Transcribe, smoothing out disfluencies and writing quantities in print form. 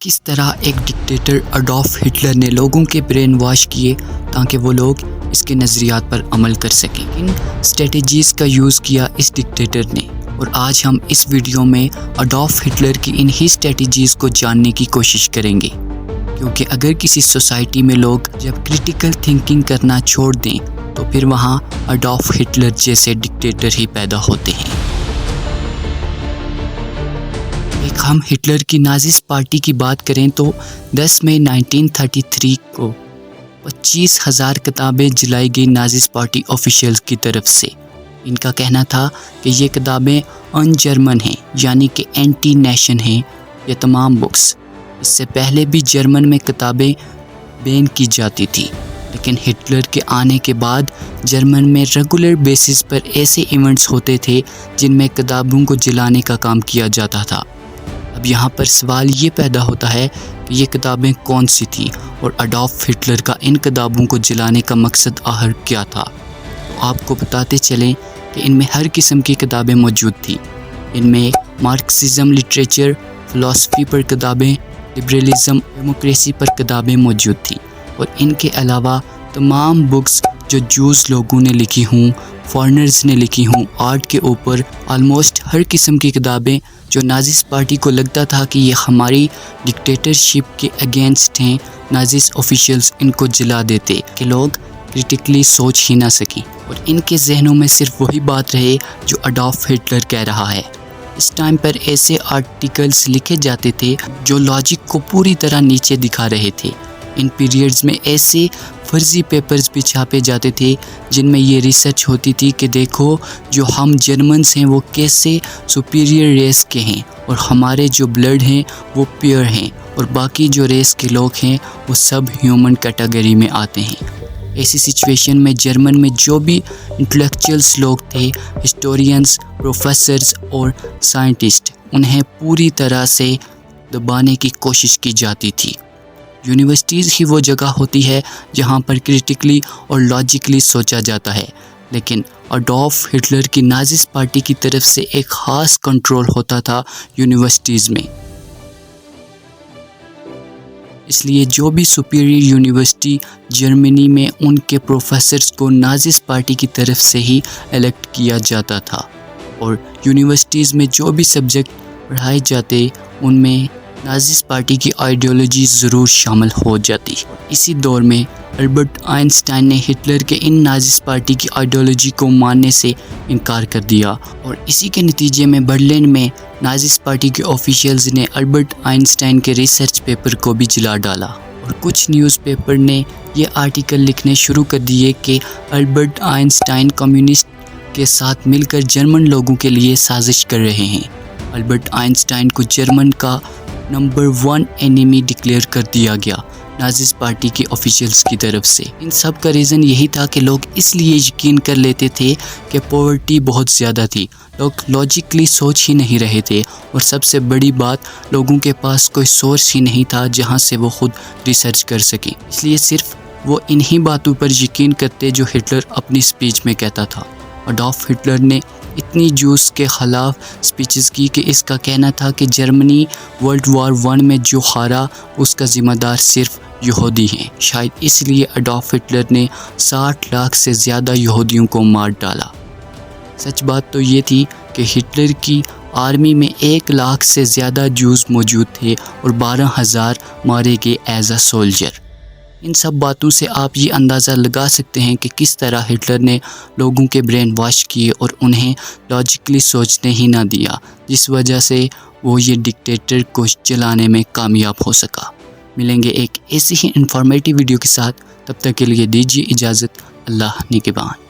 کس طرح ایک ڈکٹیٹر اڈولف ہٹلر نے لوگوں کے برین واش کیے تاکہ وہ لوگ اس کے نظریات پر عمل کر سکیں۔ ان اسٹریٹجیز کا یوز کیا اس ڈکٹیٹر نے، اور آج ہم اس ویڈیو میں اڈولف ہٹلر کی انہی اسٹریٹجیز کو جاننے کی کوشش کریں گے، کیونکہ اگر کسی سوسائٹی میں لوگ جب کریٹیکل تھنکنگ کرنا چھوڑ دیں تو پھر وہاں اڈولف ہٹلر جیسے ڈکٹیٹر ہی پیدا ہوتے ہیں۔ ہم ہٹلر کی نازیز پارٹی کی بات کریں تو 10 مئی 1933 کو 25,000 کتابیں جلائی گئی نازیز پارٹی آفیشیلز کی طرف سے۔ ان کا کہنا تھا کہ یہ کتابیں ان جرمن ہیں، یعنی کہ اینٹی نیشن ہیں۔ یہ تمام بکس اس سے پہلے بھی جرمن میں کتابیں بین کی جاتی تھی، لیکن ہٹلر کے آنے کے بعد جرمن میں ریگولر بیسس پر ایسے ایونٹس ہوتے تھے جن میں کتابوں کو جلانے کا کام کیا جاتا تھا۔ اب یہاں پر سوال یہ پیدا ہوتا ہے کہ یہ کتابیں کون سی تھیں اور اڈولف ہٹلر کا ان کتابوں کو جلانے کا مقصد آخر کیا تھا؟ تو آپ کو بتاتے چلیں کہ ان میں ہر قسم کی کتابیں موجود تھیں۔ ان میں مارکسزم لٹریچر، فلسفی پر کتابیں، لبرلزم، ڈیموکریسی پر کتابیں موجود تھیں، اور ان کے علاوہ تمام بکس جو جوز لوگوں نے لکھی ہوں، فارنرز نے لکھی ہوں، آرٹ کے اوپر آلموسٹ ہر قسم کی کتابیں جو نازیز پارٹی کو لگتا تھا کہ یہ ہماری ڈکٹیٹرشپ کے اگینسٹ ہیں، نازیز آفیشیلز ان کو جلا دیتے کہ لوگ کریٹیکلی سوچ ہی نہ سکیں، اور ان کے ذہنوں میں صرف وہی بات رہے جو اڈولف ہٹلر کہہ رہا ہے۔ اس ٹائم پر ایسے آرٹیکلز لکھے جاتے تھے جو لاجک کو پوری طرح نیچے دکھا رہے تھے۔ ان پیریڈز میں ایسے فرضی پیپرز بھی چھاپے جاتے تھے جن میں یہ ریسرچ ہوتی تھی کہ دیکھو جو ہم جرمنز ہیں وہ کیسے سپیریئر ریس کے ہیں، اور ہمارے جو بلڈ ہیں وہ پیور ہیں، اور باقی جو ریس کے لوگ ہیں وہ سب ہیومن کیٹیگری میں آتے ہیں۔ ایسی سچویشن میں جرمن میں جو بھی انٹلیکچوئلز لوگ تھے، ہسٹورینز، پروفیسرز اور سائنٹسٹ، انہیں پوری طرح سے دبانے کی کوشش کی جاتی تھی۔ یونیورسٹیز ہی وہ جگہ ہوتی ہے جہاں پر کریٹیکلی اور لاجیکلی سوچا جاتا ہے، لیکن اڈولف ہٹلر کی نازیز پارٹی کی طرف سے ایک خاص کنٹرول ہوتا تھا یونیورسٹیز میں۔ اس لیے جو بھی سپیریئر یونیورسٹی جرمنی میں ان کے پروفیسرز کو نازیز پارٹی کی طرف سے ہی الیکٹ کیا جاتا تھا، اور یونیورسٹیز میں جو بھی سبجیکٹ پڑھائے جاتے ان میں نازیز پارٹی کی آئیڈیالوجی ضرور شامل ہو جاتی۔ اسی دور میں البرٹ آئنسٹائن نے ہٹلر کے ان نازیز پارٹی کی آئیڈیالوجی کو ماننے سے انکار کر دیا، اور اسی کے نتیجے میں برلن میں نازیز پارٹی کے آفیشیلز نے البرٹ آئنسٹائن کے ریسرچ پیپر کو بھی جلا ڈالا، اور کچھ نیوز پیپر نے یہ آرٹیکل لکھنے شروع کر دیے کہ البرٹ آئنسٹائن کمیونسٹ کے ساتھ مل کر جرمن لوگوں کے لیے سازش کر رہے ہیں۔ البرٹ آئنسٹائن کو جرمن کا نمبر 1 اینیمی ڈکلیئر کر دیا گیا نازیز پارٹی کے آفیشیلز کی طرف سے۔ ان سب کا ریزن یہی تھا کہ لوگ اس لیے یقین کر لیتے تھے کہ پاورٹی بہت زیادہ تھی، لوگ لاجیکلی سوچ ہی نہیں رہے تھے، اور سب سے بڑی بات لوگوں کے پاس کوئی سورس ہی نہیں تھا جہاں سے وہ خود ریسرچ کر سکیں، اس لیے صرف وہ انہی باتوں پر یقین کرتے جو ہٹلر اپنی سپیچ میں کہتا تھا۔ اڈولف ہٹلر نے اتنی جوس کے خلاف سپیچز کی کہ اس کا کہنا تھا کہ جرمنی ورلڈ وار 1 میں جو ہارا اس کا ذمہ دار صرف یہودی ہیں۔ شاید اس لیے اڈولف ہٹلر نے 60 لاکھ سے زیادہ یہودیوں کو مار ڈالا۔ سچ بات تو یہ تھی کہ ہٹلر کی آرمی میں 1 لاکھ سے زیادہ جوز موجود تھے، اور 12,000 مارے گئے ایز اے سولجر۔ ان سب باتوں سے آپ یہ اندازہ لگا سکتے ہیں کہ کس طرح ہٹلر نے لوگوں کے برین واش کیے اور انہیں لاجیکلی سوچنے ہی نہ دیا، جس وجہ سے وہ یہ ڈکٹیٹر کو چلانے میں کامیاب ہو سکا۔ ملیں گے ایک ایسی ہی انفارمیٹیو ویڈیو کے ساتھ، تب تک کے لیے دیجیے اجازت۔ اللہ نگہبان۔